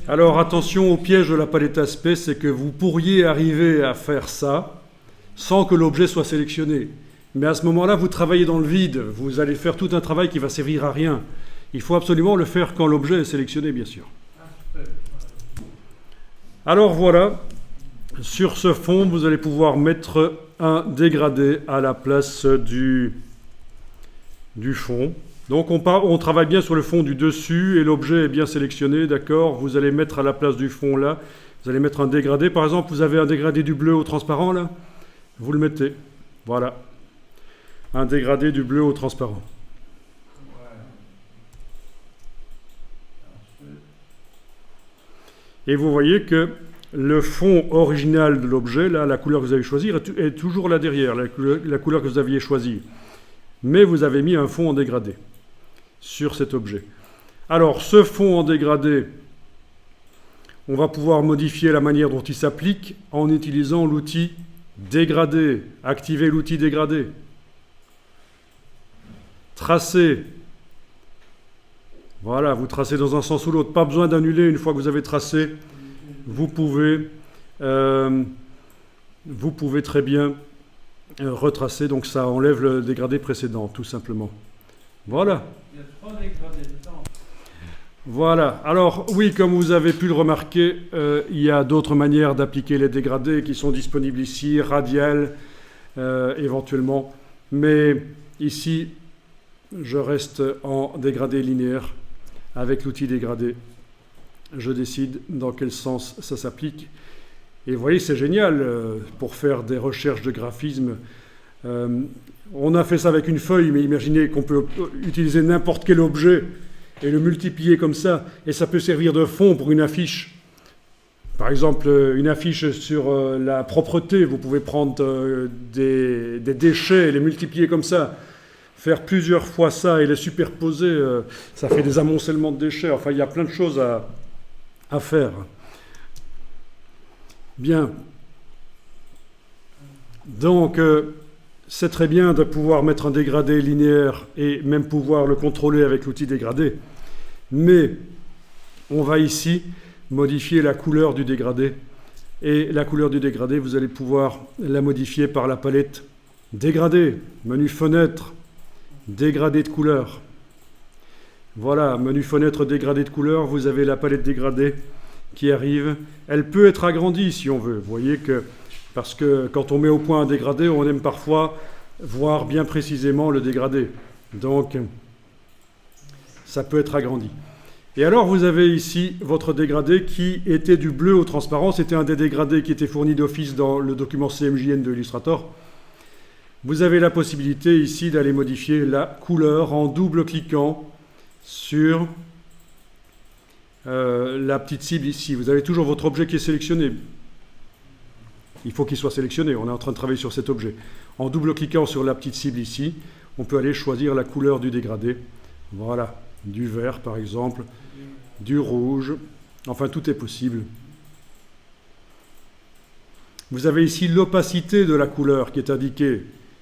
Alors attention au piège de la palette aspect, c'est que vous pourriez arriver à faire ça sans que l'objet soit sélectionné. Mais à ce moment-là, vous travaillez dans le vide, vous allez faire tout un travail qui va servir à rien. Il faut absolument le faire quand l'objet est sélectionné, bien sûr. Alors voilà, sur ce fond, vous allez pouvoir mettre un dégradé à la place du fond. Donc on travaille bien sur le fond du dessus et l'objet est bien sélectionné, d'accord. Vous allez mettre à la place du fond là, vous allez mettre un dégradé. Par exemple, vous avez un dégradé du bleu au transparent là, vous le mettez. Voilà. Un dégradé du bleu au transparent. Et vous voyez que le fond original de l'objet, là, la couleur que vous avez choisie, est toujours là derrière, la couleur que vous aviez choisie. Mais vous avez mis un fond en dégradé sur cet objet. Alors, ce fond en dégradé, on va pouvoir modifier la manière dont il s'applique en utilisant l'outil dégradé. Activer l'outil dégradé. Tracer. Voilà, vous tracez dans un sens ou l'autre. Pas besoin d'annuler une fois que vous avez tracé. Vous pouvez très bien retracer. Donc ça enlève le dégradé précédent, tout simplement. Voilà. Il y a 3 dégradés dedans. Voilà. Alors oui, comme vous avez pu le remarquer, il y a d'autres manières d'appliquer les dégradés qui sont disponibles ici, radiales éventuellement. Mais ici, je reste en dégradé linéaire avec l'outil dégradé. Je décide dans quel sens ça s'applique. Et vous voyez, c'est génial pour faire des recherches de graphisme. On a fait ça avec une feuille, mais imaginez qu'on peut utiliser n'importe quel objet et le multiplier comme ça, et ça peut servir de fond pour une affiche. Par exemple, une affiche sur la propreté, vous pouvez prendre des déchets et les multiplier comme ça. Faire plusieurs fois ça et les superposer, ça fait des amoncellements de déchets. Enfin, il y a plein de choses à faire. Bien. Donc, c'est très bien de pouvoir mettre un dégradé linéaire et même pouvoir le contrôler avec l'outil dégradé. Mais on va ici modifier la couleur du dégradé. Et la couleur du dégradé, vous allez pouvoir la modifier par la palette dégradé, menu fenêtre, dégradé de couleur. Voilà, menu fenêtre, dégradé de couleur, vous avez la palette dégradée qui arrive. Elle peut être agrandie si on veut. Vous voyez que, parce que quand on met au point un dégradé, on aime parfois voir bien précisément le dégradé. Donc, ça peut être agrandi. Et alors, vous avez ici votre dégradé qui était du bleu au transparent. C'était un des dégradés qui était fourni d'office dans le document CMJN de Illustrator. Vous avez la possibilité ici d'aller modifier la couleur en double-cliquant sur la petite cible ici. Vous avez toujours votre objet qui est sélectionné. Il faut qu'il soit sélectionné. On est en train de travailler sur cet objet. En double-cliquant sur la petite cible ici, on peut aller choisir la couleur du dégradé. Voilà, du vert par exemple, du rouge. Enfin, tout est possible. Vous avez ici l'opacité de la couleur qui est indiquée.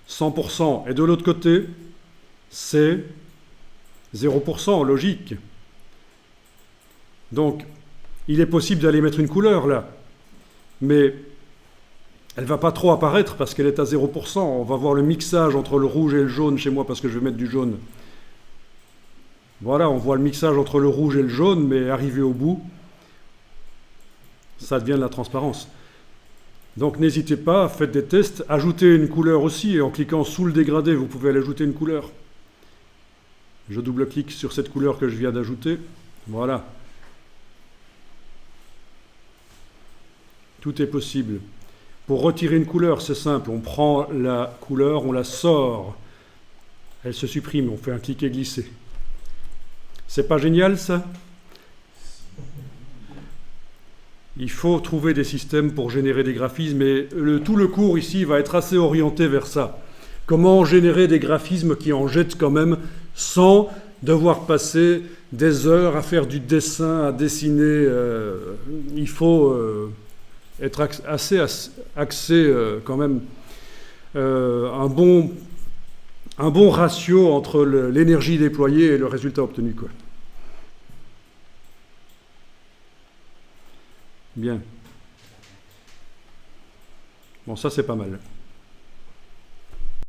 100%. Et de l'autre côté, c'est 0%, logique. Donc, il est possible d'aller mettre une couleur là. Mais elle ne va pas trop apparaître parce qu'elle est à 0%. On va voir le mixage entre le rouge et le jaune chez moi parce que je vais mettre du jaune. Voilà, on voit le mixage entre le rouge et le jaune, mais arrivé au bout, ça devient de la transparence. Donc n'hésitez pas, faites des tests, ajoutez une couleur aussi, et en cliquant sous le dégradé, vous pouvez aller ajouter une couleur. Je double-clique sur cette couleur que je viens d'ajouter. Voilà. Tout est possible. Pour retirer une couleur, c'est simple. On prend la couleur, on la sort. Elle se supprime, on fait un cliquer glisser. C'est pas génial ça ? Il faut trouver des systèmes pour générer des graphismes et tout le cours ici va être assez orienté vers ça. Comment générer des graphismes qui en jettent quand même sans devoir passer des heures à faire du dessin, à dessiner. Il faut être assez axé quand même. Un bon ratio entre l'énergie déployée et le résultat obtenu, quoi. Bien. Bon, ça c'est pas mal.